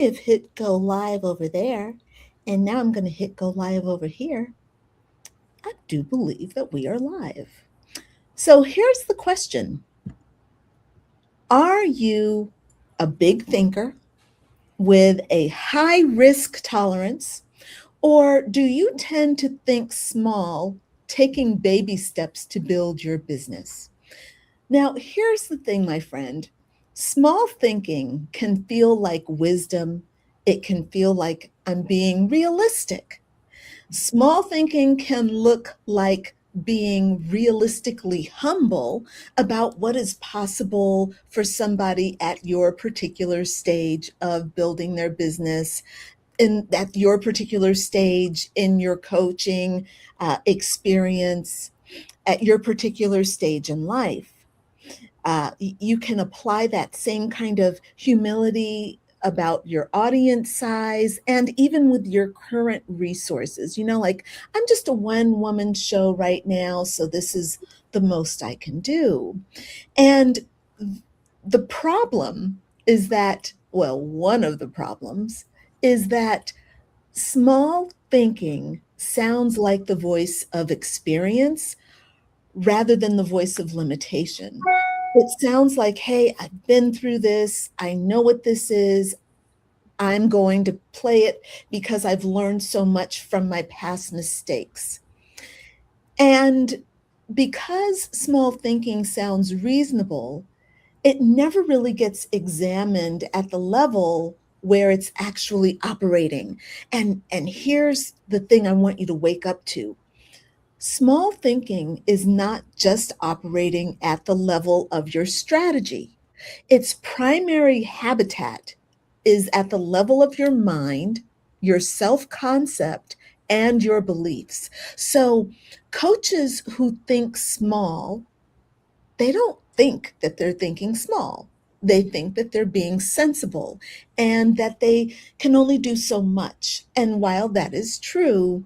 have hit go live over there, and now I'm going to hit go live over here. I do believe that we are live. So here's the question. Are you a big thinker with a high risk tolerance, or do you tend to think small, taking baby steps to build your business? Now, here's the thing, my friend. Small thinking can feel like wisdom. It can feel like I'm being realistic. Small thinking can look like being realistically humble about what is possible for somebody at your particular stage of building their business, in at your particular stage in your coaching experience, at your particular stage in life. You can apply that same kind of humility about your audience size and even with your current resources. Like, I'm just a one woman show right now, so this is the most I can do. And the problem is that, well, one of the problems is that small thinking sounds like the voice of experience rather than the voice of limitation. It sounds like, hey, I've been through this. I know what this is. I'm going to play it because I've learned so much from my past mistakes. And because small thinking sounds reasonable, it never really gets examined at the level where it's actually operating. And here's the thing I want you to wake up to. Small thinking is not just operating at the level of your strategy. Its primary habitat is at the level of your mind, your self concept, and your beliefs. So, coaches who think small, they don't think that they're thinking small. They think that they're being sensible and that they can only do so much. And while that is true,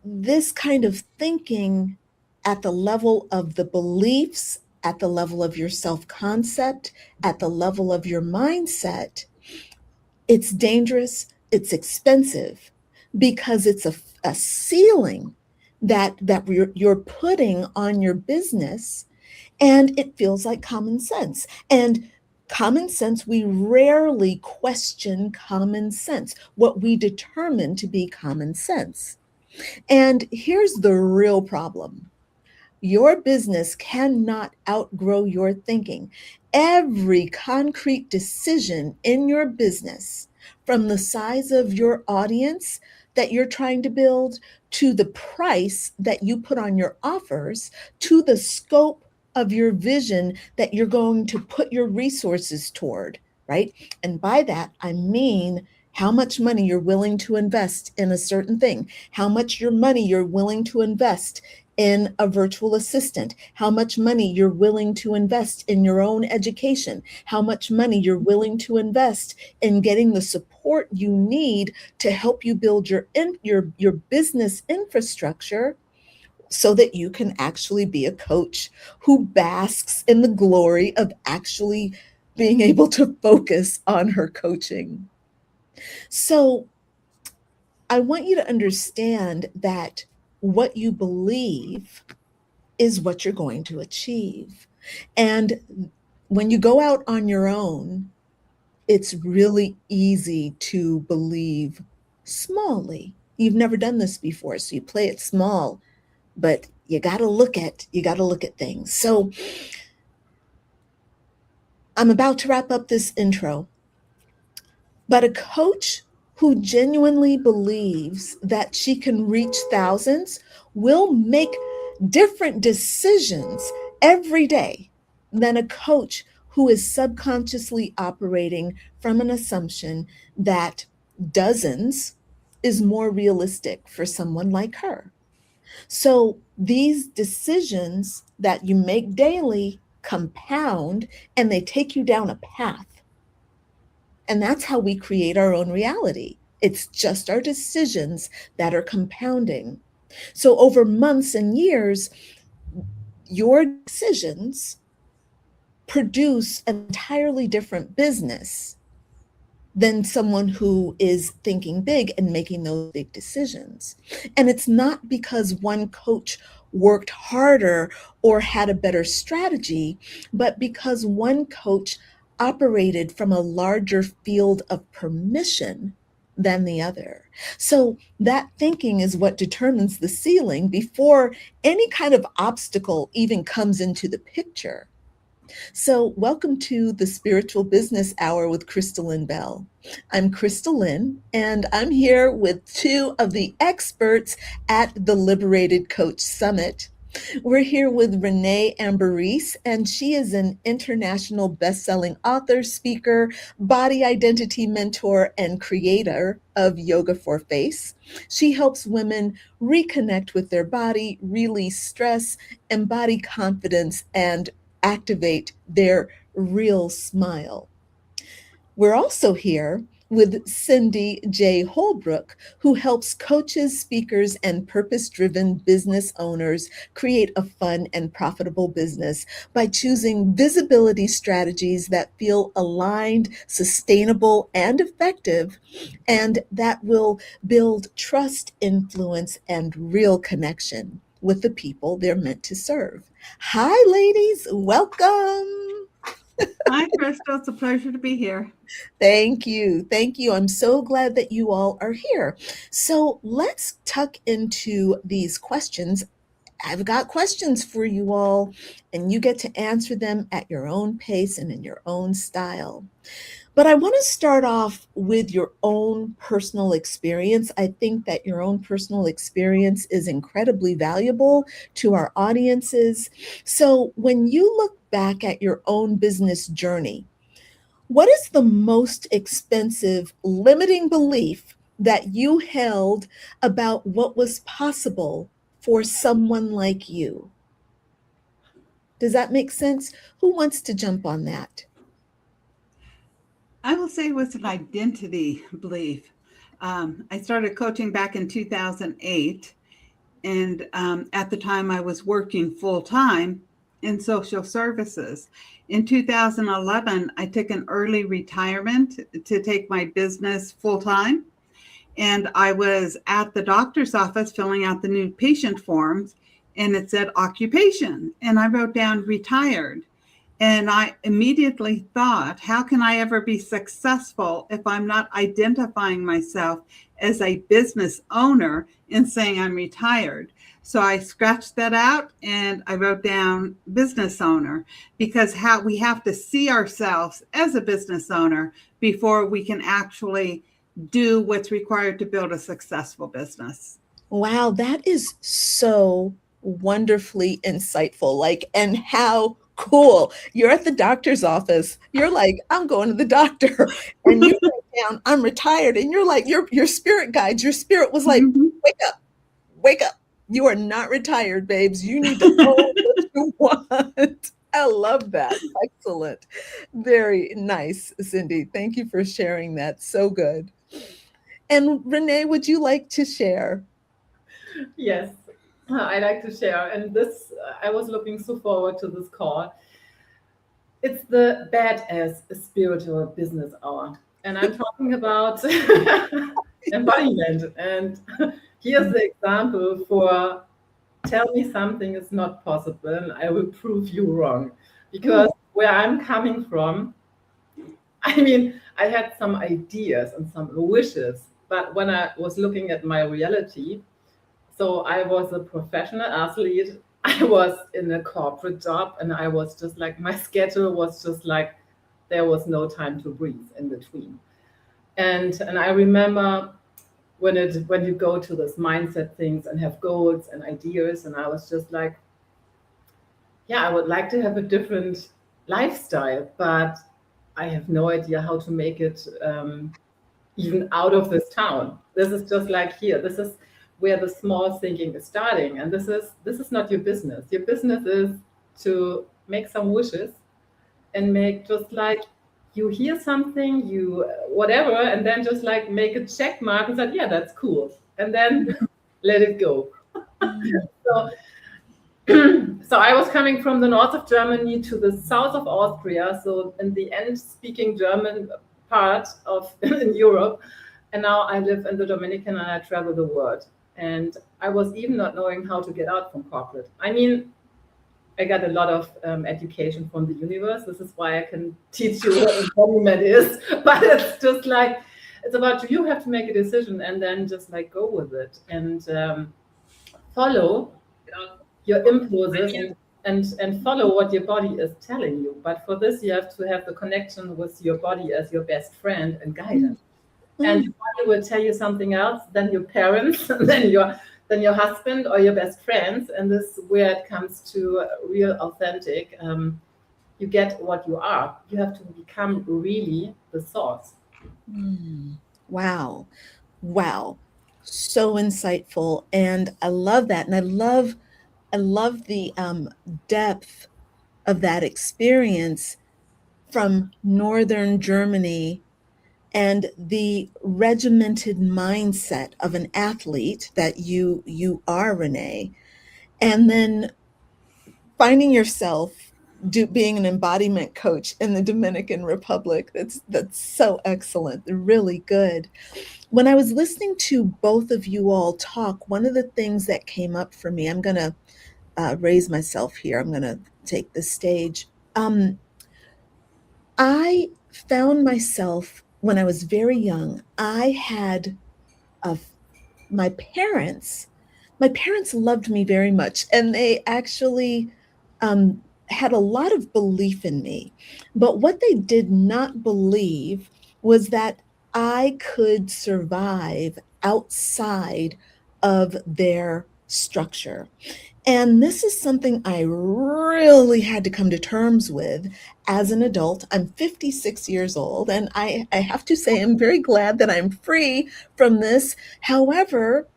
this kind of thinking at the level of the beliefs, at the level of your self concept, at the level of your mindset, it's dangerous, it's expensive because it's a ceiling that you're putting on your business, and it feels like common sense. And common sense, we rarely question common sense, what we determine to be common sense. And here's the real problem. Your business cannot outgrow your thinking. Every concrete decision in your business, from the size of your audience that you're trying to build, to the price that you put on your offers, to the scope of your vision that you're going to put your resources toward, right? And by that, I mean how much money you're willing to invest in a certain thing, how much your money you're willing to invest in a virtual assistant, how much money you're willing to invest in your own education, how much money you're willing to invest in getting the support you need to help you build your business infrastructure so that you can actually be a coach who basks in the glory of actually being able to focus on her coaching. So I want you to understand that what you believe is what you're going to achieve. And when you go out on your own, it's really easy to believe smallly. You've never done this before, so you play it small, but you got to look at things. So I'm about to wrap up this intro, but a coach who genuinely believes that she can reach thousands will make different decisions every day than a coach who is subconsciously operating from an assumption that dozens is more realistic for someone like her. So these decisions that you make daily compound and they take you down a path. And that's how we create our own reality. It's just our decisions that are compounding. So over months and years, your decisions produce an entirely different business than someone who is thinking big and making those big decisions. And it's not because one coach worked harder or had a better strategy, but because one coach operated from a larger field of permission than the other. So that thinking is what determines the ceiling before any kind of obstacle even comes into the picture. So, welcome to the Spiritual Business Hour with Lynn Bell. I'm Lynn, and I'm here with two of the experts at the Liberated Coach Summit. We're here with Renée Ambarees, and she is an international best-selling author, speaker, body identity mentor, and creator of Yoga for Face. She helps women reconnect with their body, release stress, embody confidence, and activate their real smile. We're also here with Cindy J. Holbrook, who helps coaches, speakers, and purpose driven business owners create a fun and profitable business by choosing visibility strategies that feel aligned, sustainable, and effective, and that will build trust, influence, and real connection with the people they're meant to serve. Hi, ladies. Welcome. Hi, Crystal. It's a pleasure to be here. Thank you. Thank you. I'm so glad that you all are here. So let's tuck into these questions. I've got questions for you all, and you get to answer them at your own pace and in your own style. But I want to start off with your own personal experience. I think that your own personal experience is incredibly valuable to our audiences. So when you look back at your own business journey, what is the most expensive limiting belief that you held about what was possible for someone like you? Does that make sense? Who wants to jump on that? I will say it was an identity belief. I started coaching back in 2008, and at the time I was working full time in social services. In 2011, I took an early retirement to take my business full time. And I was at the doctor's office filling out the new patient forms, and it said occupation. And I wrote down retired. And I immediately thought, how can I ever be successful if I'm not identifying myself as a business owner and saying I'm retired? So I scratched that out and I wrote down business owner, because how we have to see ourselves as a business owner before we can actually do what's required to build a successful business. Wow, that is so wonderfully insightful. Like, and how cool. You're at the doctor's office. You're like, I'm going to the doctor. And you write down, I'm retired. And you're like, your spirit guides, your spirit was like, Mhm. wake up, wake up. You are not retired, babes. You need to own what you want. I love that. Excellent. Very nice, Cindy. Thank you for sharing that. So good. And Renée, would you like to share? Yes, I like to share. And this, I was looking so forward to this call. It's the badass spiritual business hour. And I'm talking about embodiment. And here's the example for tell me something is not possible, and I will prove you wrong. Because where I'm coming from, I mean, I had some ideas and some wishes, but when I was looking at my reality, so I was a professional athlete. I was in a corporate job, and I was just like, my schedule was just like, there was no time to breathe in between. And I remember when you go to this mindset things and have goals and ideas, and I was just like, yeah, I would like to have a different lifestyle, but I have no idea how to make it even out of this town. This is just like here. This is where the small thinking is starting, and this is not your business. Your business is to make some wishes and make just like you hear something, you whatever, and then just like make a check mark and say, yeah, that's cool, and then let it go. So so I was coming from the north of Germany to the south of Austria. So in the end, speaking German, part of in Europe, and now I live in the Dominican and I travel the world. And I was even not knowing how to get out from corporate. I mean, I got a lot of education from the universe. This is why I can teach you what embodiment is. But it's just like, it's about you have to make a decision and then just like go with it and follow your impulses and follow what your body is telling you. But for this, you have to have the connection with your body as your best friend and guidance. And your body will tell you something else than your parents, than your husband or your best friends. And this is where it comes to real authentic. You get what you are. You have to become really the source. Wow. Wow. So insightful. And I love that. And I love the depth of that experience from Northern Germany and the regimented mindset of an athlete that you are, Renée, and then finding yourself being an embodiment coach in the Dominican Republic. That's so excellent, really good. When I was listening to both of you all talk, one of the things that came up for me, I'm going to raise myself here. I'm going to take the stage. I found myself when I was very young. I had my parents. My parents loved me very much, and they actually had a lot of belief in me. But what they did not believe was that I could survive outside of their structure. And this is something I really had to come to terms with as an adult. I'm 56 years old, and I have to say I'm very glad that I'm free from this. However,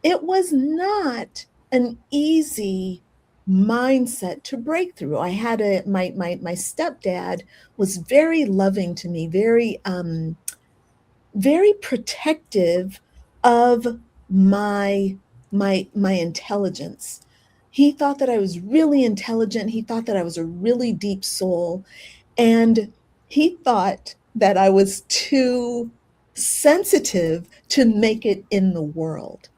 it was not an easy mindset to break through. I had my stepdad was very loving to me, very protective of my intelligence. He thought that I was really intelligent. He thought that I was a really deep soul. And he thought that I was too sensitive to make it in the world.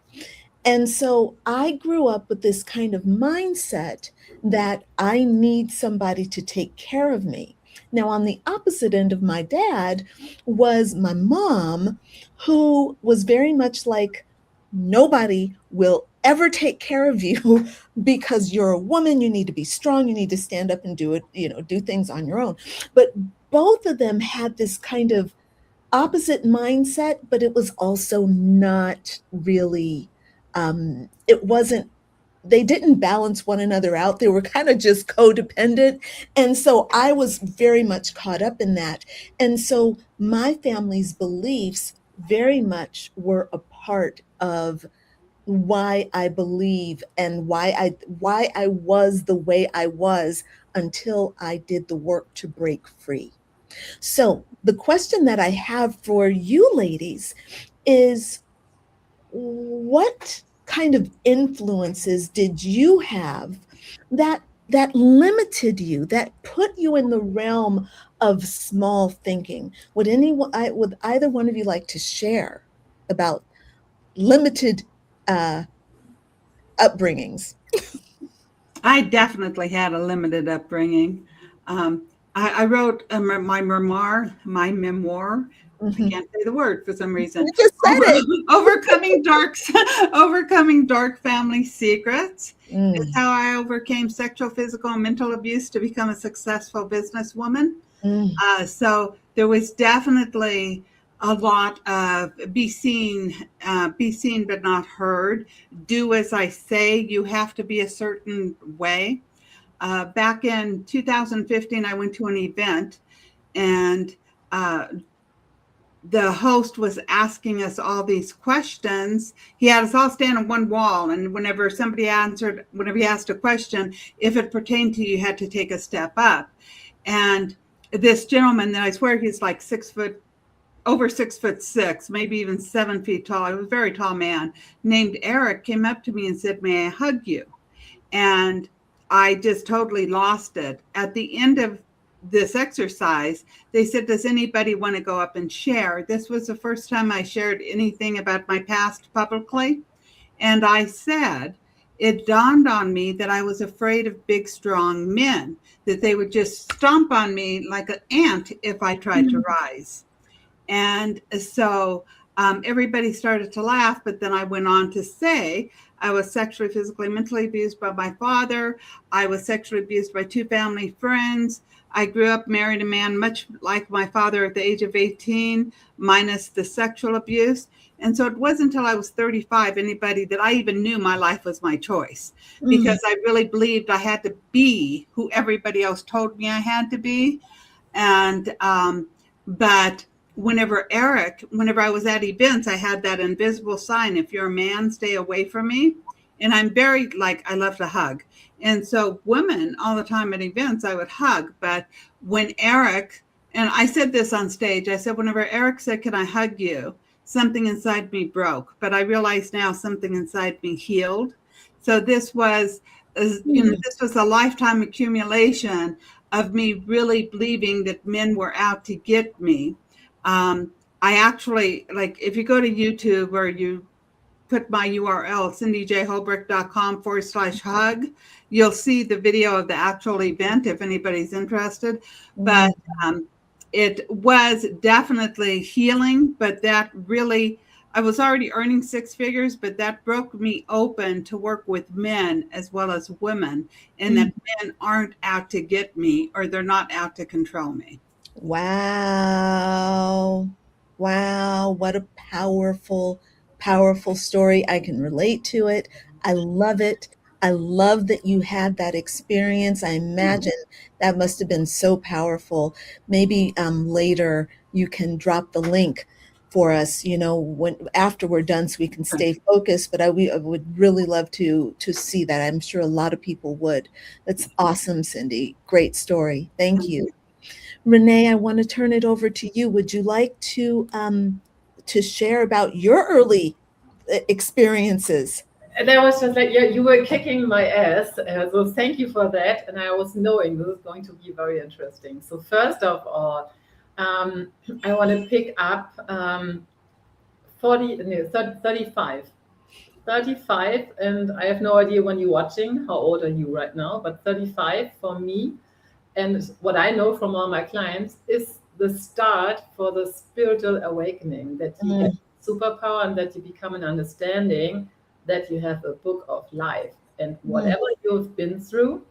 And so I grew up with this kind of mindset that I need somebody to take care of me. Now, on the opposite end of my dad was my mom, who was very much like, nobody will ever take care of you because you're a woman. You need to be strong. You need to stand up and do it, do things on your own. But both of them had this kind of opposite mindset, but it was also not really, it wasn't, they didn't balance one another out. They were kind of just codependent. And so I was very much caught up in that. And so my family's beliefs very much were a part of why I believe and why I was the way I was until I did the work to break free. So the question that I have for you ladies is, what kind of influences did you have that limited you, that put you in the realm of small thinking? Would either one of you like to share about limited upbringings? I definitely had a limited upbringing. I wrote my memoir. I can't say the word for some reason. You just said it. Overcoming dark family secrets is how I overcame sexual, physical, and mental abuse to become a successful businesswoman. So there was definitely a lot of be seen but not heard. Do as I say. You have to be a certain way. Back in 2015, I went to an event, and the host was asking us all these questions. He had us all stand on one wall, and whenever he asked a question, if it pertained to you, you had to take a step up. And this gentleman, that I swear he's like over 6'6", maybe even 7 feet tall. He was a very tall man named Eric, came up to me and said, "May I hug you?" And I just totally lost it. At the end of this exercise, they said, does anybody want to go up and share? This was the first time I shared anything about my past publicly. And I said, it dawned on me that I was afraid of big, strong men, that they would just stomp on me like an ant if I tried to rise. And so everybody started to laugh, but then I went on to say, I was sexually, physically, mentally abused by my father. I was sexually abused by 2 family friends. I grew up, married a man much like my father at the age of 18, minus the sexual abuse. And so it wasn't until I was 35, anybody that I even knew my life was my choice, because I really believed I had to be who everybody else told me I had to be. And, but whenever I was at events, I had that invisible sign, if you're a man, stay away from me. And I'm very, I love to hug. And so women all the time at events, I would hug. But when Eric, and I said this on stage, I said, whenever Eric said, can I hug you? Something inside me broke, but I realize now something inside me healed. So this was, this was a lifetime accumulation of me really believing that men were out to get me. I actually, if you go to YouTube or you put my URL, cindyjholbrook.com/hug, you'll see the video of the actual event if anybody's interested. But it was definitely healing, but that really, I was already earning 6 figures, but that broke me open to work with men as well as women, and that men aren't out to get me, or they're not out to control me. Wow. Wow. What a powerful, powerful story. I can relate to it. I love it. I love that you had that experience. I imagine that must have been so powerful. Maybe later you can drop the link for us, when after we're done, so we can stay focused. But I would really love to see that. I'm sure a lot of people would. That's awesome, Cindy. Great story. Thank you. Renee, I want to turn it over to you. Would you like to share about your early experiences? And I was just like, yeah, you were kicking my ass. So thank you for that. And I was knowing this is going to be very interesting. So first of all, I want to pick up 35. 35, and I have no idea when you're watching. How old are you right now? But 35 for me, and what I know from all my clients, is the start for the spiritual awakening, that you get superpower and that you become an understanding that you have a book of life. And whatever you've been through,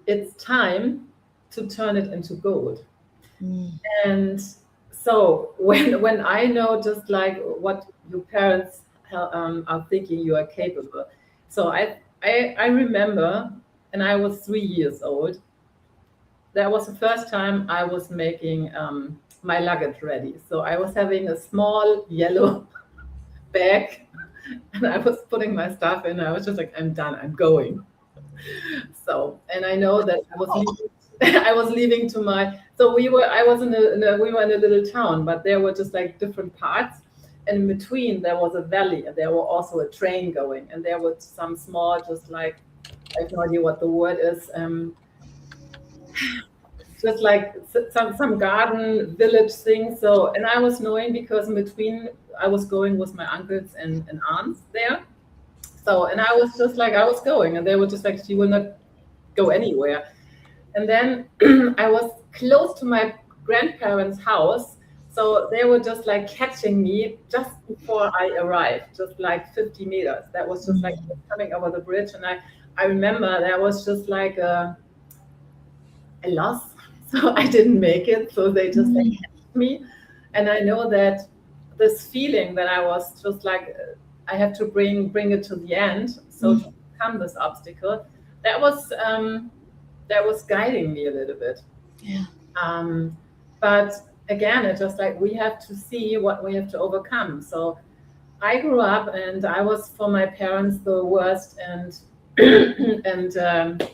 it's time to turn it into gold. And so when I know just like what your parents are thinking you are capable. So I remember, and I was 3 years old, that was the first time I was making my luggage ready. So I was having a small yellow bag, and I was putting my stuff in. I was just like, I'm done, I'm going. So, and I know that I was leaving, I was leaving to my, so we were in a little town, but there were just like different parts. And in between there was a valley, and there were also a train going, and there was some small, just like, I have no idea what the word is, just like some garden village thing. So, and I was knowing, because in between I was going with my uncles and aunts there. So, and I was just like, I was going, and they were just like, you will not go anywhere. And then I was close to my grandparents' house. So they were just like catching me just before I arrived, just like 50 meters. That was just like coming over the bridge. And I remember that was just like a loss. So I didn't make it. So they just like catched me. And I know that this feeling that I was just like, I have to bring it to the end. So to overcome this obstacle, that was guiding me a little bit. Yeah. But again, it's just like, we have to see what we have to overcome. So I grew up, and I was, for my parents, the worst and bad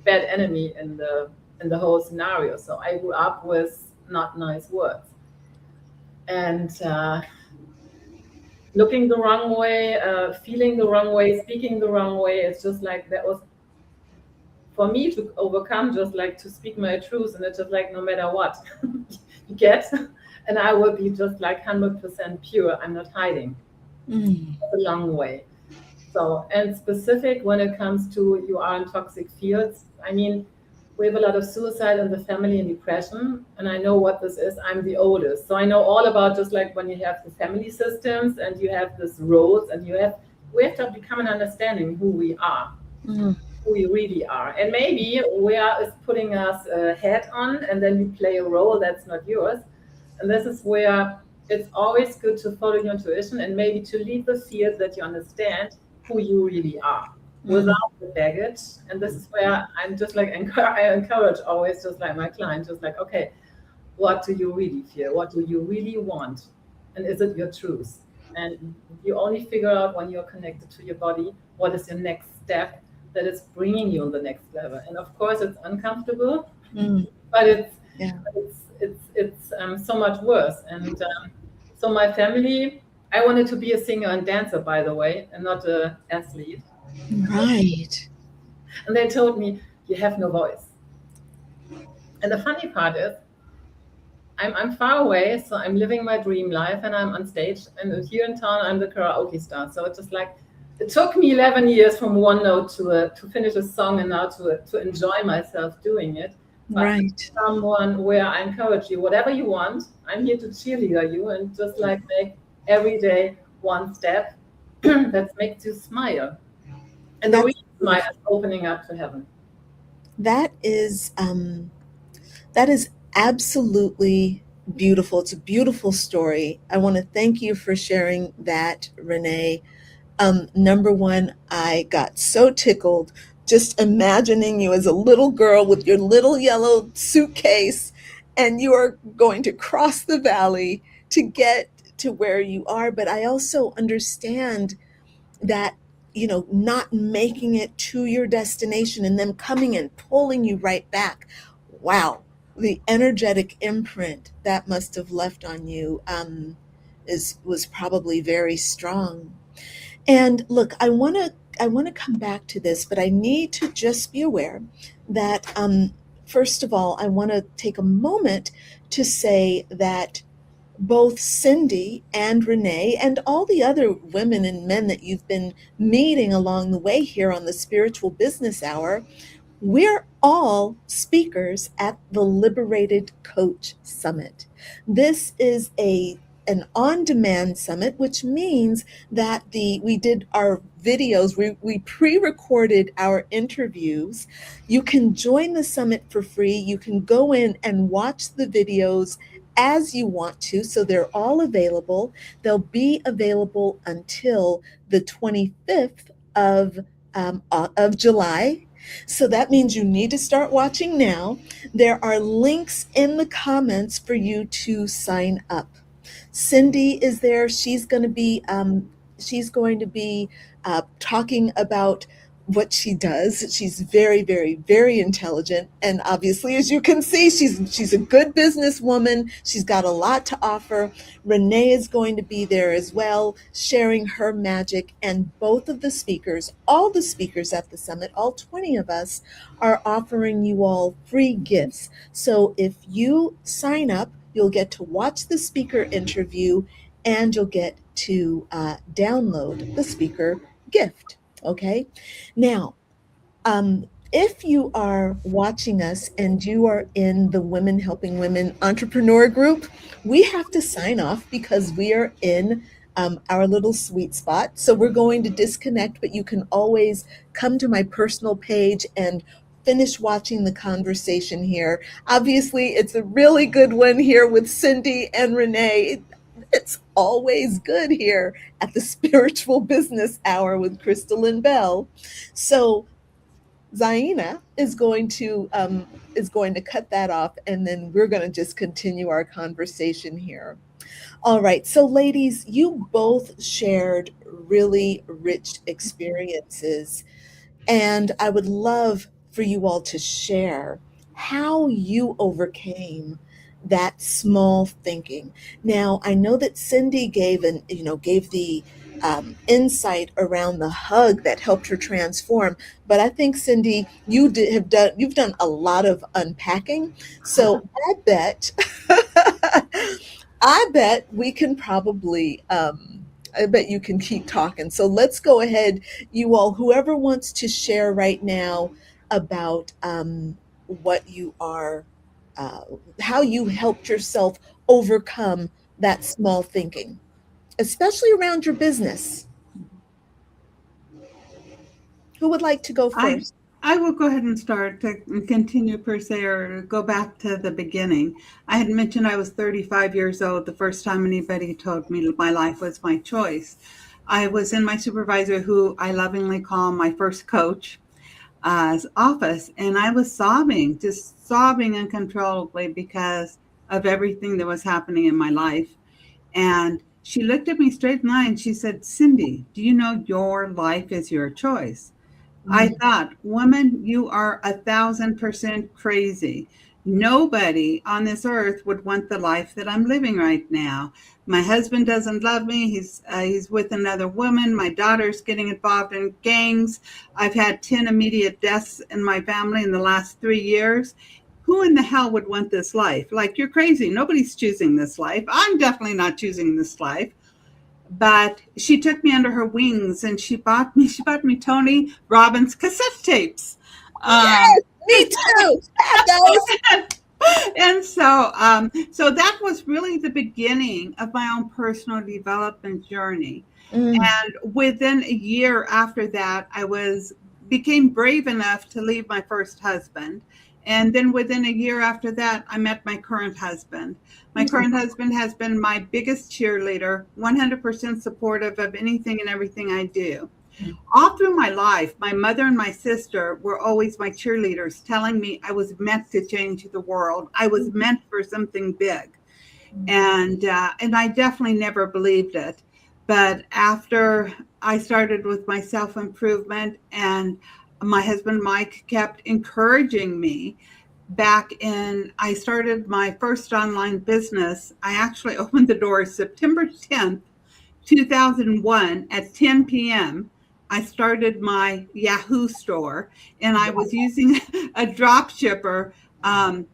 enemy in the whole scenario. So I grew up with not nice words, and looking the wrong way, feeling the wrong way, speaking the wrong way. It's just like, that was for me to overcome, just like to speak my truth, and it's just like no matter what you get, and I will be just like 100% pure. I'm not hiding. Mm. It's a long way. So, and specific when it comes to you are in toxic fields, I mean, we have a lot of suicide in the family and depression, and I know what this is. I'm the oldest, so I know all about just like when you have the family systems and you have this roles, and we have to become an understanding who we are, Mm. who we really are, and maybe where is putting us a hat on, and then you play a role that's not yours, and this is where it's always good to follow your intuition and maybe to leave the fears that you understand who you really are without the baggage. And this is where I'm just like, I encourage always just like my clients, just like, okay, what do you really feel? What do you really want? And is it your truth? And you only figure out when you're connected to your body, what is your next step that is bringing you on the next level. And of course, it's uncomfortable, Mm. but Yeah. it's so much worse. And so my family, I wanted to be a singer and dancer, by the way, and not an athlete. Right. And they told me, you have no voice. And the funny part is, I'm far away, so I'm living my dream life, and I'm on stage. And here in town, I'm the karaoke star. So it's just like, it took me 11 years from one note to finish a song, and now to enjoy myself doing it. But Right. someone where I encourage you, whatever you want, I'm here to cheerleader you, and just like make every day one step that makes you smile. And the That's real smile is opening up to heaven. that is absolutely beautiful. It's a beautiful story. I want to thank you for sharing that, Renee. Number one, I got so tickled just imagining you as a little girl with your little yellow suitcase, and you are going to cross the valley to get to where you are. But I also understand that, not making it to your destination and them coming and pulling you right back. Wow, the energetic imprint that must have left on you is was probably very strong. And look, I want to come back to this, but I need to just be aware that first of all, I want to take a moment to say that both Cindy and Renee and all the other women and men that you've been meeting along the way here on the Spiritual Business Hour, we're all speakers at the Liberated Coach Summit. This is an on-demand summit, which means that we did our videos, we pre-recorded our interviews. You can join the summit for free. You can go in and watch the videos as you want to, so they're all available. They'll be available until the 25th of July. So that means you need to start watching now. There are links in the comments for you to sign up. Cindy is there. She's going to be talking about what she does. She's very, very, very intelligent, and obviously, as you can see, she's a good businesswoman. She's got a lot to offer. Renee is going to be there as well, sharing her magic. And both of the speakers, all the speakers at the summit, all 20 of us, are offering you all free gifts. So if you sign up, you'll get to watch the speaker interview, and you'll get to download the speaker gift. Okay. Now, if you are watching us and you are in the Women Helping Women entrepreneur group, we have to sign off because we are in our little sweet spot. So we're going to disconnect, but you can always come to my personal page and finish watching the conversation here. Obviously, it's a really good one here with Cindy and Renee. It's always good here at the Spiritual Business Hour with Lynn Bell. So Zaina is going to cut that off, and then we're going to just continue our conversation here. All right, so ladies, you both shared really rich experiences, and I would love for you all to share how you overcame that small thinking. Now, I know that Cindy gave the insight around the hug that helped her transform. But I think, Cindy, you've done a lot of unpacking. So I bet we can probably I bet you can keep talking. So let's go ahead, you all, whoever wants to share right now about what you are, uh, how you helped yourself overcome that small thinking, especially around your business. Who would like to go I first? I will go ahead and start to continue per se or go back to the beginning. I had mentioned I was 35 years old the first time anybody told me my life was my choice. I was in my supervisor, who I lovingly call my first coach, office, and I was sobbing, just sobbing uncontrollably because of everything that was happening in my life. And she looked at me straight in the eye and she said, "Cindy, do you know your life is your choice?" I Mm, thought, "Woman, you are 1,000% crazy. Nobody on this earth would want the life that I'm living right now. My husband doesn't love me. He's with another woman. My daughter's getting involved in gangs. I've had 10 immediate deaths in my family in the last 3 years. Who in the hell would want this life? Like, you're crazy. Nobody's choosing this life. I'm definitely not choosing this life." But she took me under her wings and she bought me Tony Robbins cassette tapes. Um, yes, me too. I have those. and so that was really the beginning of my own personal development journey. Mm, And within a year after that, became brave enough to leave my first husband. And then within a year after that, I met my current husband. My mm, current husband has been my biggest cheerleader, 100% supportive of anything and everything I do. All through my life, my mother and my sister were always my cheerleaders, telling me I was meant to change the world. I was meant for something big, and I definitely never believed it. But after I started with my self improvement, and my husband Mike kept encouraging me. I started my first online business. I actually opened the doors September 10th, 2001 at 10 p.m. I started my Yahoo store, and I was using a drop shipper. And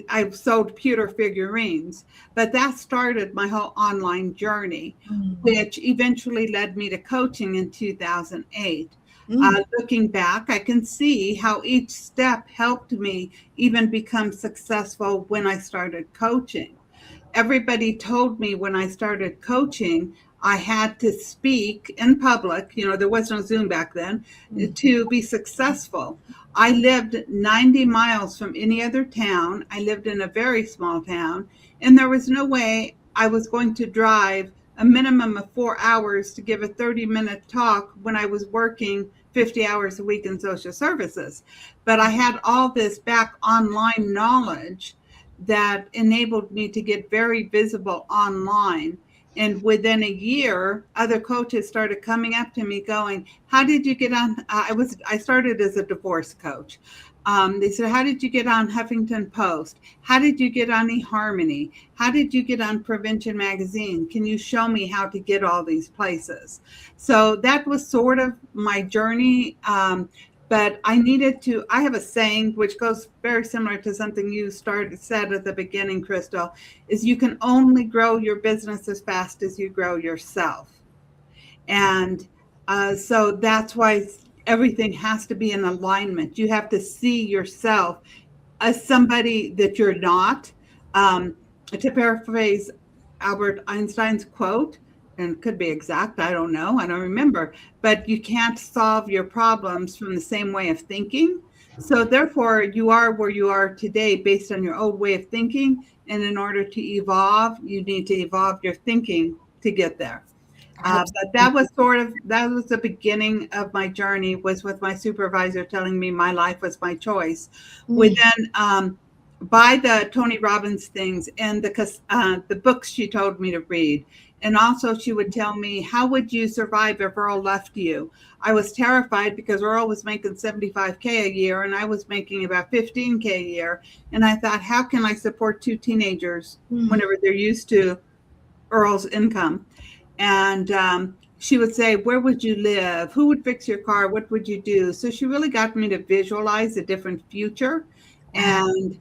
I sold pewter figurines, but that started my whole online journey, mm, which eventually led me to coaching in 2008. mm. Looking back, I can see how each step helped me even become successful when I started coaching. Everybody told me when I started coaching, I had to speak in public. There was no Zoom back then, to be successful. I lived 90 miles from any other town. I lived in a very small town, and there was no way I was going to drive a minimum of 4 hours to give a 30-minute talk when I was working 50 hours a week in social services. But I had all this back online knowledge that enabled me to get very visible online. And within a year, other coaches started coming up to me going, "How did you get on?" I started as a divorce coach. They said, "How did you get on Huffington Post? How did you get on eHarmony? How did you get on Prevention Magazine? Can you show me how to get all these places?" So that was sort of my journey. But I have a saying which goes very similar to something you said at the beginning, Crystal, is you can only grow your business as fast as you grow yourself. And so that's why everything has to be in alignment. You have to see yourself as somebody that you're not. To paraphrase Albert Einstein's quote, and it could be exact, I don't know, I don't remember, but you can't solve your problems from the same way of thinking. So therefore, you are where you are today based on your old way of thinking. And in order to evolve, you need to evolve your thinking to get there. But that was the beginning of my journey, was with my supervisor telling me my life was my choice. We Mm, then buy the Tony Robbins things and the books she told me to read. And also she would tell me, "How would you survive if Earl left you?" I was terrified because Earl was making 75K a year and I was making about 15K a year. And I thought, how can I support two teenagers mm, whenever they're used to Earl's income? And she would say, where would you live? Who would fix your car? What would you do? So she really got me to visualize a different future. Wow. And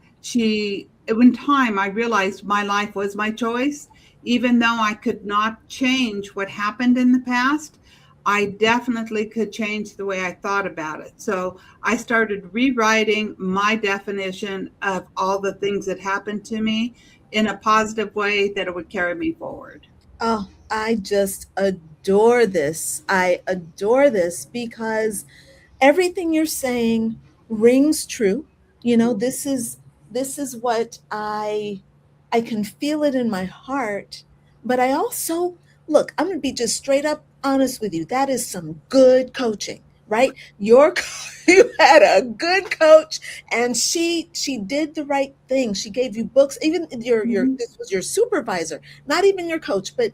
in time, I realized my life was my choice. Even though I could not change what happened in the past, I definitely could change the way I thought about it. So I started rewriting my definition of all the things that happened to me in a positive way that it would carry me forward. Oh, I just adore this. I adore this because everything you're saying rings true. You know, this is what I can feel it in my heart, but I also look, I'm going to be just straight up honest with you. That is some good coaching, right? You had a good coach and she did the right thing. She gave you books, even your Mhm. this was your supervisor, not even your coach, but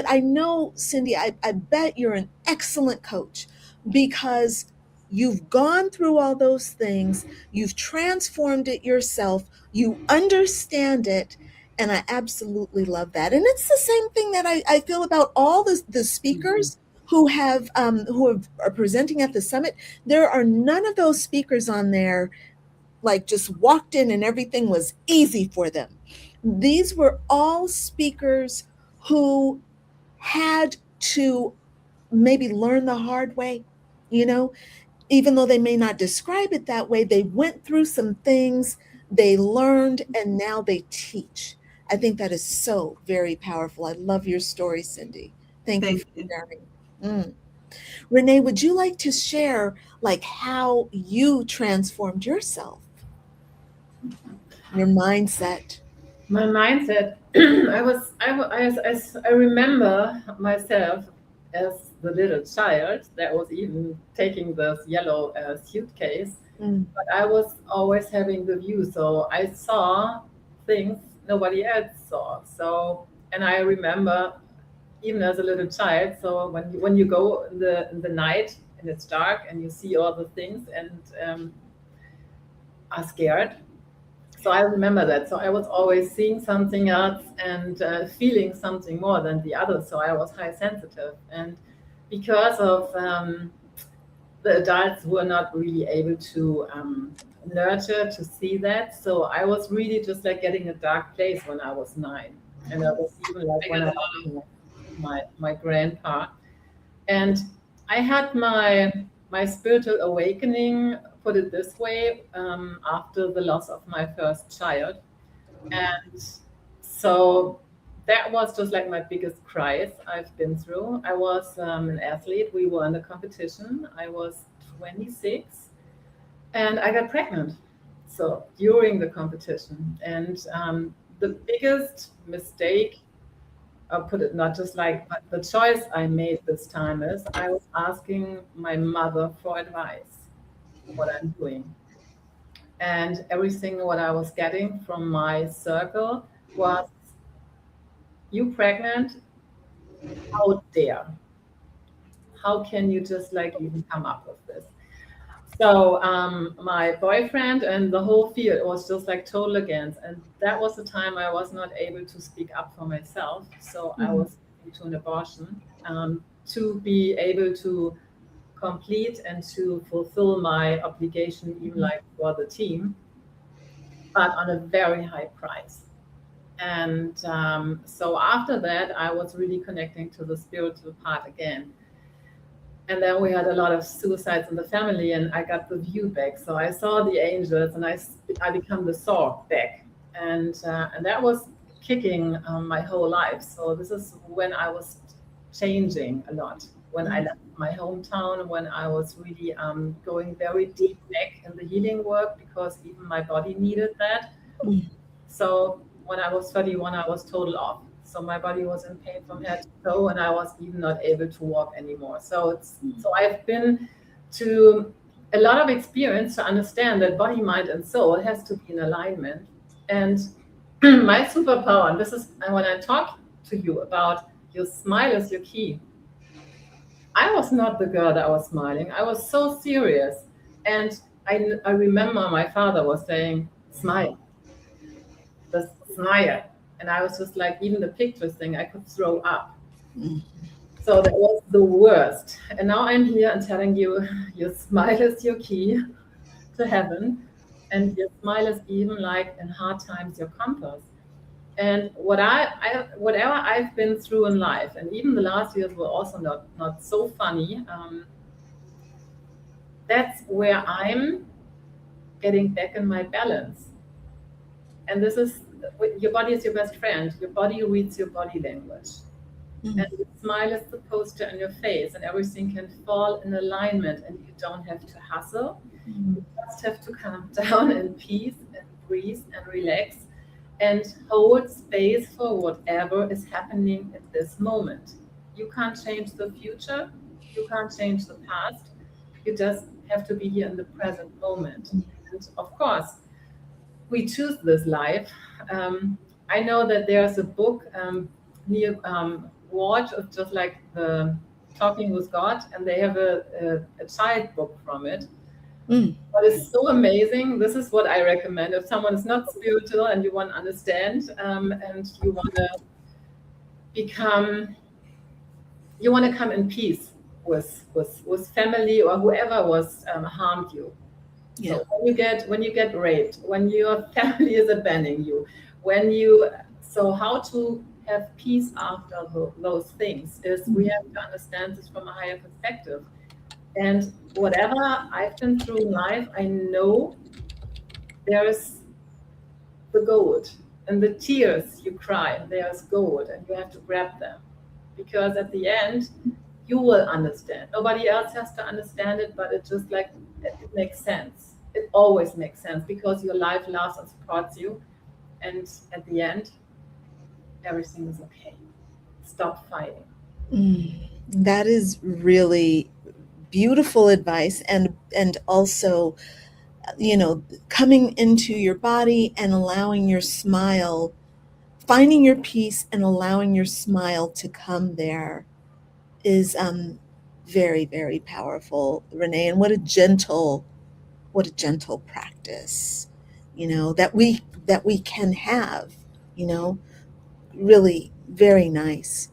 I know Cindy, I bet you're an excellent coach because you've gone through all those things, you've transformed it yourself, you understand it, and I absolutely love that. And it's the same thing that I feel about all the Mhm. speakers are presenting at the summit. There are none of those speakers on there like just walked in and everything was easy for them. These were all speakers who had to maybe learn the hard way, you know, even though they may not describe it that way, they went through some things, they learned, and now they teach. I think that is so very powerful. I love your story, Cindy. Thank you Thank for you. sharing. Mm. Renee, would you like to share like how you transformed yourself, your mindset? My mindset, I remember myself as the little child that was even taking this yellow suitcase, Mm. but I was always having the view. So I saw things nobody else saw. So, and I remember even as a little child. So when you go in the night and it's dark and you see all the things and are scared. So I remember that. So I was always seeing something else and feeling something more than the others. So I was high sensitive, and because of the adults were not really able to nurture to see that. So I was really just like getting a dark place when I was 9, and I was even like when I was with my grandpa, and I had my spiritual awakening. Put it this way, after the loss of my first child, and so that was just like my biggest crisis I've been through. I was an athlete. We were in a competition. I was 26 and I got pregnant. So during the competition. And the biggest mistake, I'll put it not just like, but the choice I made this time is I was asking my mother for advice, what I'm doing. And everything what I was getting from my circle was, you pregnant? How dare? How can you just like even come up with this? So my boyfriend and the whole field was just like total against, and that was the time I was not able to speak up for myself. So I Mm. was into an abortion to be able to complete and to fulfill my obligation, even like for the team, but on a very high price. And so after that, I was really connecting to the spiritual part again. And then we had a lot of suicides in the family, and I got the view back. So I saw the angels, and I become the saw back, and that was kicking my whole life. So this is when I was changing a lot. When I Mm. left my hometown, when I was really going very deep back in the healing work, because even my body needed that. Mm. So when I was 31, I was total off. So my body was in pain from head to toe, and I was even not able to walk anymore. So I've been to a lot of experience to understand that body, mind, and soul has to be in alignment. And my superpower, and this is when I talk to you about your smile is your key. I was not the girl that was smiling. I was so serious. And I remember my father was saying, smile, the smile. And I was just like, even the pictures thing, I could throw up. Mm. So that was the worst. And now I'm here and telling you, your smile is your key to heaven. And your smile is even like in hard times your compass. And whatever I've been through in life, and even the last years were also not so funny. That's where I'm getting back in my balance. And this is, your body is your best friend. Your body reads your body language. Mm. And the smile is the poster on your face, and everything can fall in alignment, and you don't have to hustle. You just have to calm down in peace and breathe and relax and hold space for whatever is happening at this moment. You can't change the future, you can't change the past. You just have to be here in the present moment. And of course, we choose this life. I know that there's a book near Watch of just like the Talking with God, and they have a child book from it. Mm. But it's so amazing. This is what I recommend. If someone is not spiritual and you want to understand, and you want to become, you want to come in peace with family or whoever was harmed you. Yeah. So when you get raped, when your family is abandoning you, when you, so how to have peace after those things is we have to understand this from a higher perspective. And whatever I've been through in life, I know there's the gold. And the tears you cry, there's gold, and you have to grab them. Because at the end, you will understand. Nobody else has to understand it, but it just like, it makes sense. It always makes sense because your life loves and supports you. And at the end, everything is okay. Stop fighting. Mm. That is really beautiful advice, and also, coming into your body and allowing your smile, finding your peace and allowing your smile to come there is very, very powerful, Renee. And what a gentle practice, that we can have, you know, really very nice.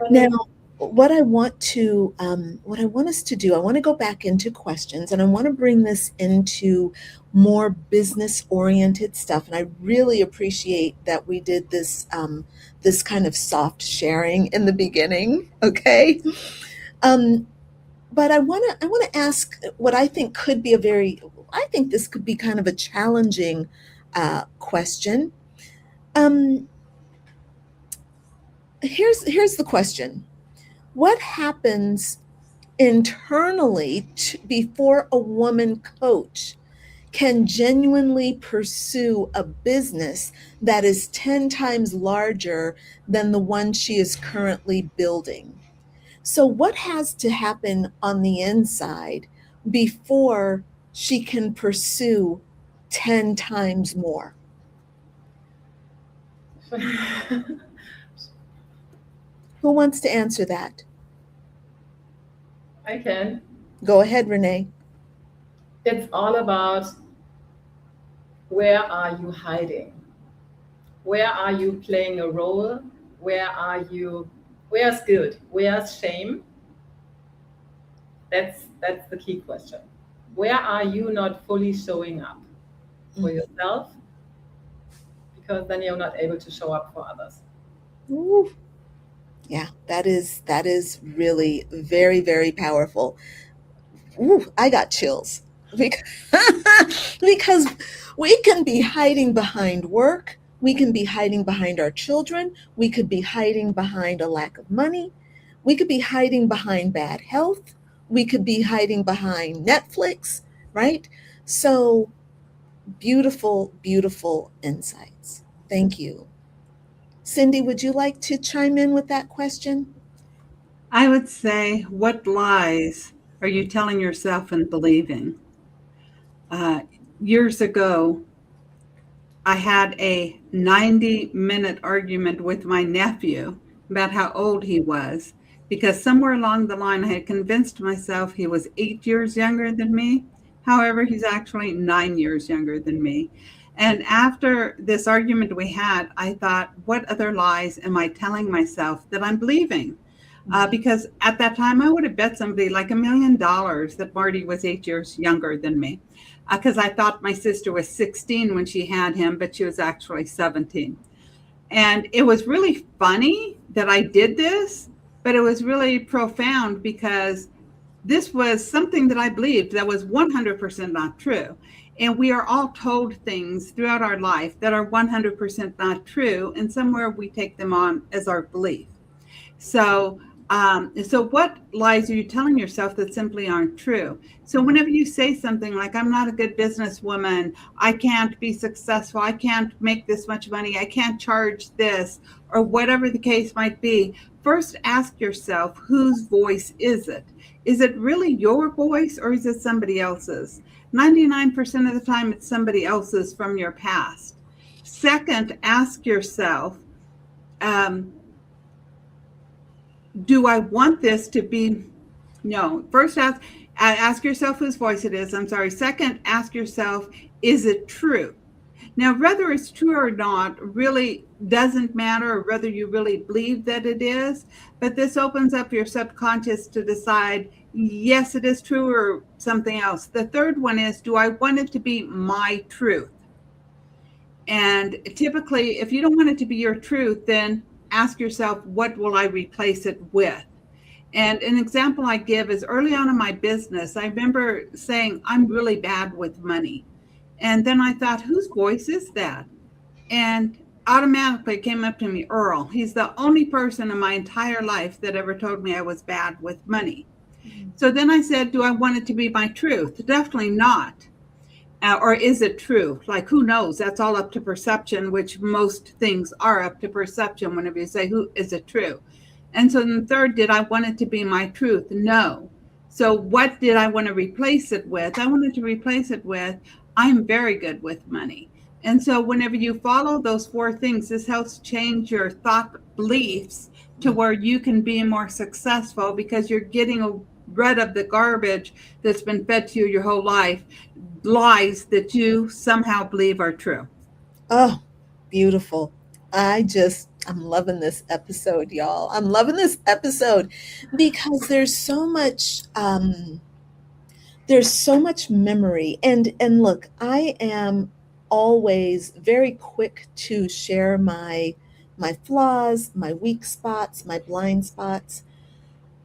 Now, what I want us to do, I want to go back into questions, and I want to bring this into more business oriented stuff. And I really appreciate that we did this kind of soft sharing in the beginning. Okay. Um, but I want to ask what I think could be I think this could be kind of a challenging question. Um, here's the question. What happens internally before a woman coach can genuinely pursue a business that is 10 times larger than the one she is currently building? So, what has to happen on the inside before she can pursue 10 times more? Who wants to answer that? I can. Go ahead, Renee. It's all about, where are you hiding? Where are you playing a role? Where's guilt? Where's shame? That's the key question. Where are you not fully showing up for yourself? Because then you're not able to show up for others. Ooh. Yeah, that is really very, very powerful. Ooh, I got chills because we can be hiding behind work, we can be hiding behind our children, we could be hiding behind a lack of money, we could be hiding behind bad health, we could be hiding behind Netflix, right? So beautiful, beautiful insights. Thank you. Cindy, would you like to chime in with that question? I would say, what lies are you telling yourself and believing? Years ago, I had a 90-minute argument with my nephew about how old he was, because somewhere along the line I had convinced myself he was 8 years younger than me. However, he's actually 9 years younger than me. And after this argument we had, I thought, what other lies am I telling myself that I'm believing? because at that time I would have bet somebody like $1 million that Marty was 8 years younger than me, because I thought my sister was 16 when she had him, but she was actually 17. And it was really funny that I did this, but it was really profound because this was something that I believed that was 100% not true. And we are all told things throughout our life that are 100% not true, and somewhere we take them on as our belief. So, so what lies are you telling yourself that simply aren't true? So whenever you say something like, I'm not a good businesswoman, I can't be successful, I can't make this much money, I can't charge this, or whatever the case might be, first ask yourself, whose voice is it? Is it really your voice, or is it somebody else's? 99% of the time, it's somebody else's from your past. Second, ask yourself, do I want this to be? No. First, ask yourself whose voice it is. I'm sorry. Second, ask yourself, is it true? Now, whether it's true or not really doesn't matter, or whether you really believe that it is, but this opens up your subconscious to decide, yes, it is true, or something else. The third one is, do I want it to be my truth? And typically, if you don't want it to be your truth, then ask yourself, what will I replace it with? And an example I give is early on in my business, I remember saying, I'm really bad with money. And then I thought, whose voice is that? And automatically it came up to me, Earl. He's the only person in my entire life that ever told me I was bad with money. So then I said, do I want it to be my truth? Definitely not. Or is it true? Like, who knows? That's all up to perception, which most things are up to perception whenever you say, who is it true? And so then third, did I want it to be my truth? No. So what did I want to replace it with? I wanted to replace it with, I'm very good with money. And so whenever you follow those four things, this helps change your thought beliefs to where you can be more successful, because you're getting rid of the garbage that's been fed to you your whole life, lies that you somehow believe are true. Oh, beautiful. I'm loving this episode, y'all. I'm loving this episode because there's so much memory. And look, I am always very quick to share my flaws, my weak spots, my blind spots.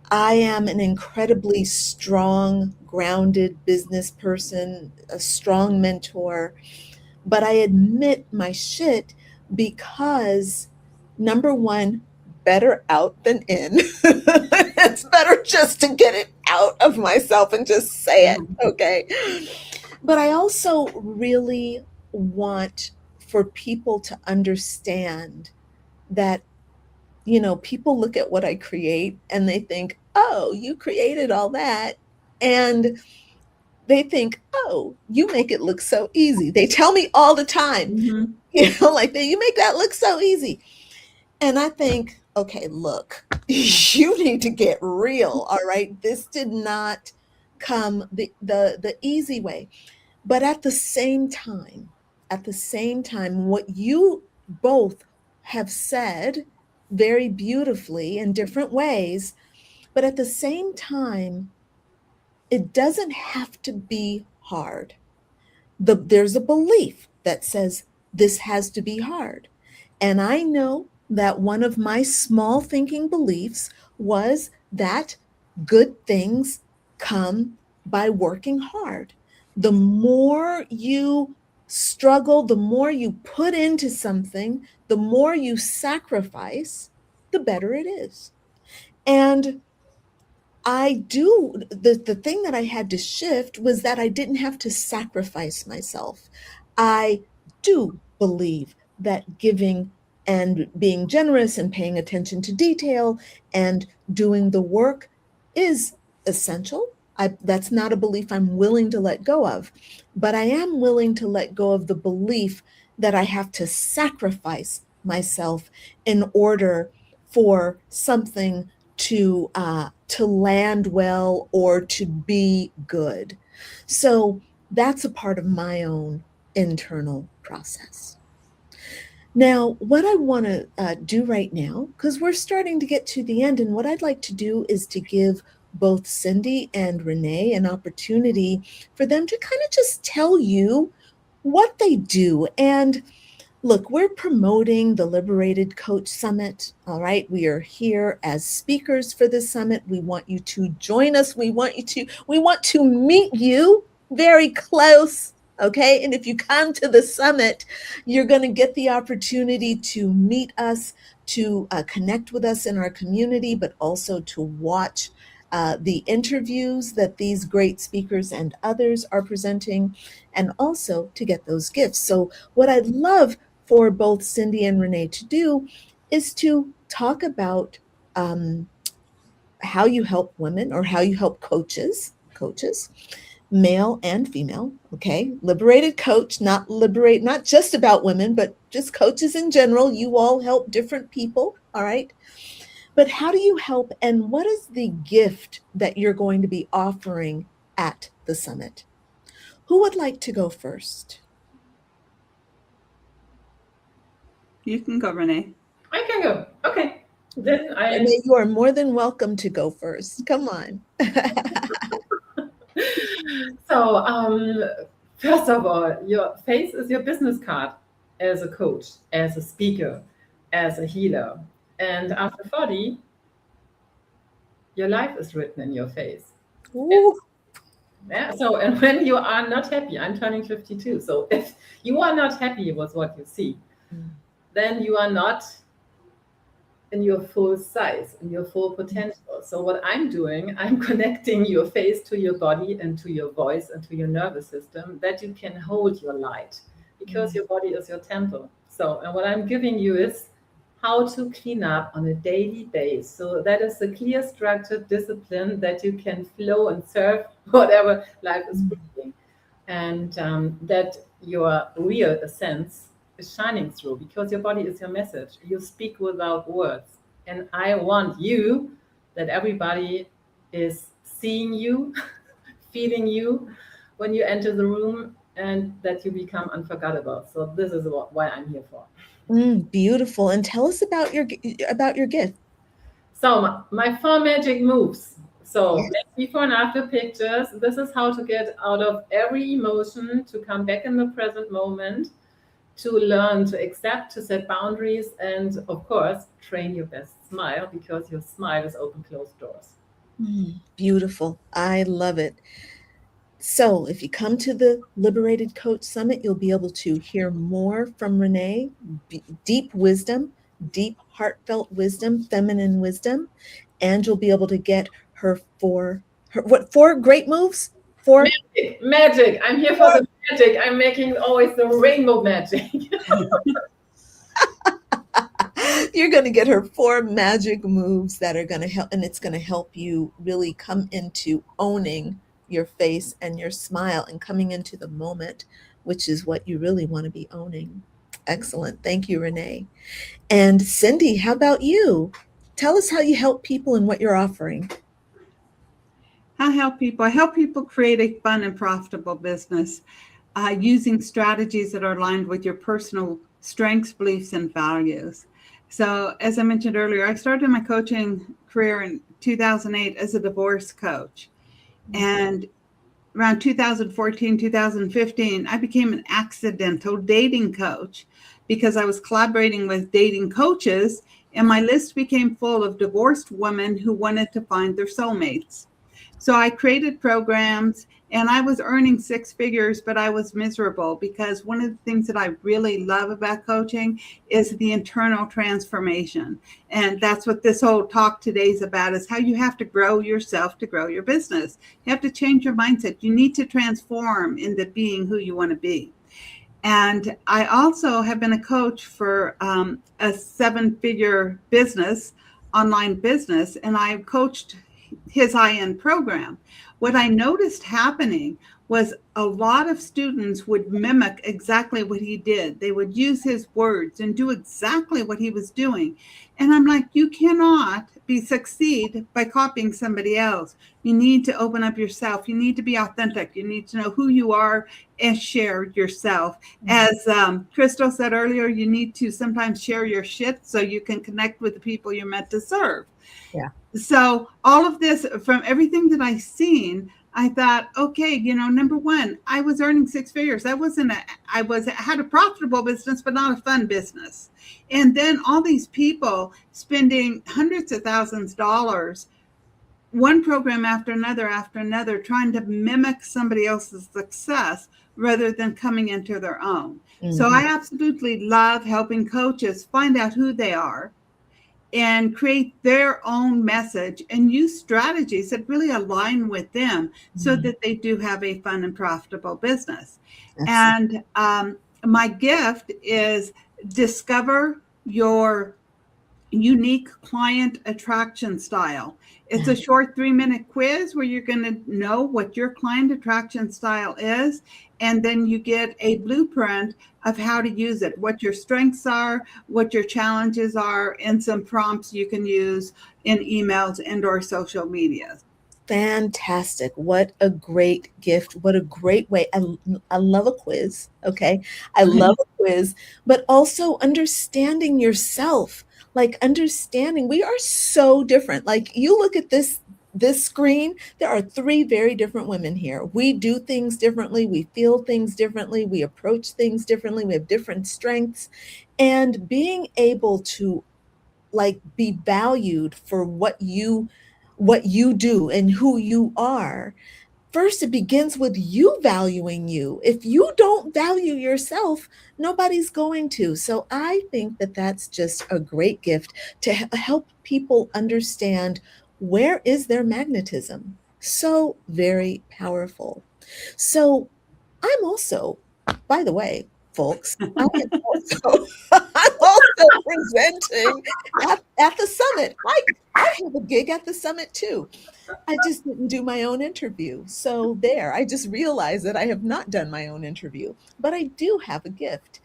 I am an incredibly strong, grounded business person, a strong mentor, but I admit my shit because, number one, better out than in. It's better just to get it out of myself and just say it, okay? But I also really want for people to understand that, people look at what I create and they think, oh, you created all that. And they think, oh, you make it look so easy. They tell me all the time, like, you make that look so easy. And I think, okay, look, you need to get real. All right. This did not come the easy way. But at the same time, what you both have said very beautifully in different ways, but at the same time, it doesn't have to be hard. There's a belief that says this has to be hard. And I know that one of my small thinking beliefs was that good things come by working hard. The more you struggle, the more you put into something, the more you sacrifice, the better it is. And the thing that I had to shift was that I didn't have to sacrifice myself. I do believe that giving and being generous and paying attention to detail and doing the work is essential. That's not a belief I'm willing to let go of, but I am willing to let go of the belief that I have to sacrifice myself in order for something to land well or to be good. So that's a part of my own internal process. Now, what I want to do right now, because we're starting to get to the end, and what I'd like to do is to give both Cindy and Renee an opportunity for them to kind of just tell you what they do. And look, we're promoting the Liberated Coach Summit. All right. We are here as speakers for this summit. We want you to join us. We want to meet you very close. Okay. And if you come to the summit, you're going to get the opportunity to meet us, to connect with us in our community, but also to watch the interviews that these great speakers and others are presenting, and also to get those gifts. So, what I'd love for both Cindy and Renee to do is to talk about how you help women, or how you help coaches, male and female. Okay, liberated coach, not just about women, but just coaches in general. You all help different people. All right. But how do you help, and what is the gift that you're going to be offering at the summit? Who would like to go first? You can go, Renee. I can go. Okay. Then Renee, you are more than welcome to go first. Come on. So, first of all, your face is your business card as a coach, as a speaker, as a healer. And after 40, your life is written in your face. Ooh. Yeah. So, and when you are not happy, I'm turning 52. So if you are not happy with what you see, then you are not in your full size, in your full potential. So what I'm doing, I'm connecting your face to your body and to your voice and to your nervous system, that you can hold your light, because your body is your temple. So, and what I'm giving you is how to clean up on a daily basis. So that is a clear, structured discipline that you can flow and serve whatever life is bringing. And that your real essence is shining through, because your body is your message. You speak without words. And I want you, that everybody is seeing you, feeling you when you enter the room, and that you become unforgettable. So this is why I'm here for. Beautiful. And tell us about your gift. So my 4 magic moves. So before and after pictures. This is how to get out of every emotion, to come back in the present moment, to learn to accept, to set boundaries, and of course, train your best smile, because your smile is open closed doors. Beautiful. I love it. So if you come to the Liberated Coach Summit, you'll be able to hear more from Renee, deep wisdom, deep heartfelt wisdom, feminine wisdom, and you'll be able to get her four great moves? Magic. I'm here for the magic. I'm making always the rainbow magic. You're going to get her 4 magic moves that are going to help, and it's going to help you really come into owning your face and your smile, and coming into the moment, which is what you really want to be owning. Excellent. Thank you, Renee. And Cindy, how about you? Tell us how you help people and what you're offering. I help people create a fun and profitable business using strategies that are aligned with your personal strengths, beliefs, and values. So as I mentioned earlier, I started my coaching career in 2008 as a divorce coach. And around 2014, 2015, I became an accidental dating coach, because I was collaborating with dating coaches, and my list became full of divorced women who wanted to find their soulmates. So I created programs, and I was earning 6 figures, but I was miserable, because one of the things that I really love about coaching is the internal transformation. And that's what this whole talk today is about, is how you have to grow yourself to grow your business. You have to change your mindset. You need to transform into being who you want to be. And I also have been a coach for a 7-figure business, online business, and I coached his high-end program. What I noticed happening was a lot of students would mimic exactly what he did. They would use his words and do exactly what he was doing. And I'm like, you cannot succeed by copying somebody else. You need to open up yourself. You need to be authentic. You need to know who you are and share yourself. As Crystal said earlier, you need to sometimes share your shit so you can connect with the people you're meant to serve. Yeah. So all of this, from everything that I've seen, I thought, okay, number one, I was earning six figures. I had a profitable business, but not a fun business. And then all these people spending hundreds of thousands of dollars, one program after another, trying to mimic somebody else's success rather than coming into their own. So I absolutely love helping coaches find out who they are and create their own message and use strategies that really align with them so that they do have a fun and profitable business. And my gift is discover your unique client attraction style. It's a short 3-minute quiz where you're going to know what your client attraction style is. And then you get a blueprint of how to use it, what your strengths are, what your challenges are, and some prompts you can use in emails and or social media. Fantastic. What a great gift. What a great way. I love a quiz. Okay. I love a quiz, but also understanding yourself, like understanding we are so different. Like you look at this screen, there are 3 very different women here. We do things differently. We feel things differently. We approach things differently. We have different strengths, and being able to like be valued for what you do and who you are. First, it begins with you valuing you. If you don't value yourself, nobody's going to. So I think that that's just a great gift to help people understand where is their magnetism. So very powerful. So I'm also, by the way, folks, I'm also presenting at the summit. I have a gig at the summit too. I just didn't do my own interview. So there, I just realized that I have not done my own interview, but I do have a gift.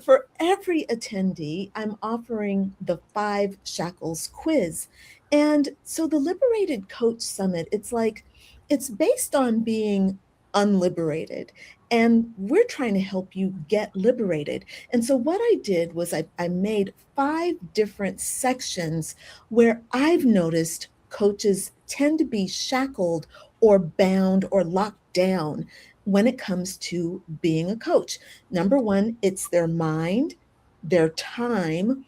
For every attendee, I'm offering the 5 Shackles quiz. And so the Liberated Coach Summit, it's based on being unliberated. And we're trying to help you get liberated. And so what I did was I made 5 different sections where I've noticed coaches tend to be shackled or bound or locked down when it comes to being a coach. Number one, it's their mind, their time,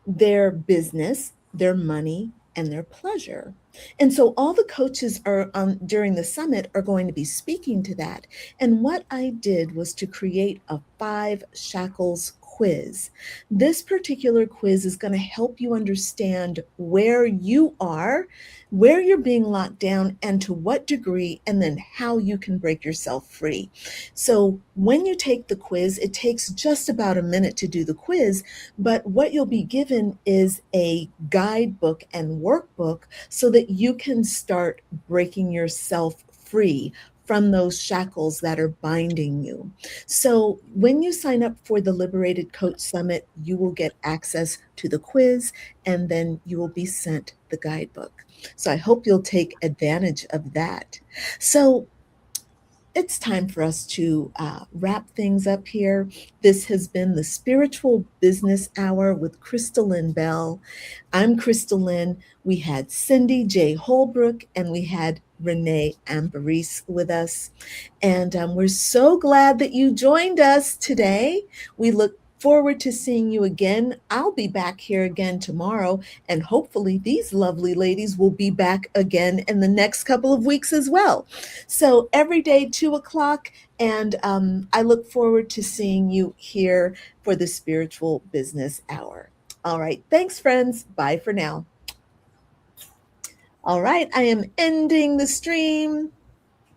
their business, their money, and their pleasure. And so all the coaches are during the summit are going to be speaking to that. And what I did was to create a 5 shackles quiz. This particular quiz is going to help you understand where you are, where you're being locked down, and to what degree, and then how you can break yourself free. So when you take the quiz, it takes just about a minute to do the quiz, but what you'll be given is a guidebook and workbook so that you can start breaking yourself free from those shackles that are binding you. So when you sign up for the Liberated Coach Summit, you will get access to the quiz, and then you will be sent the guidebook. So I hope you'll take advantage of that. So it's time for us to wrap things up here. This has been the Spiritual Business Hour with Lynn Bell. I'm Lynn. We had Cindy J. Holbrook, and we had Renée Ambarees with us. And we're so glad that you joined us today. We look forward to seeing you again. I'll be back here again tomorrow, and hopefully these lovely ladies will be back again in the next couple of weeks as well. So every day, 2:00, and I look forward to seeing you here for the Spiritual Business Hour. All right. Thanks, friends. Bye for now. All right. I am ending the stream.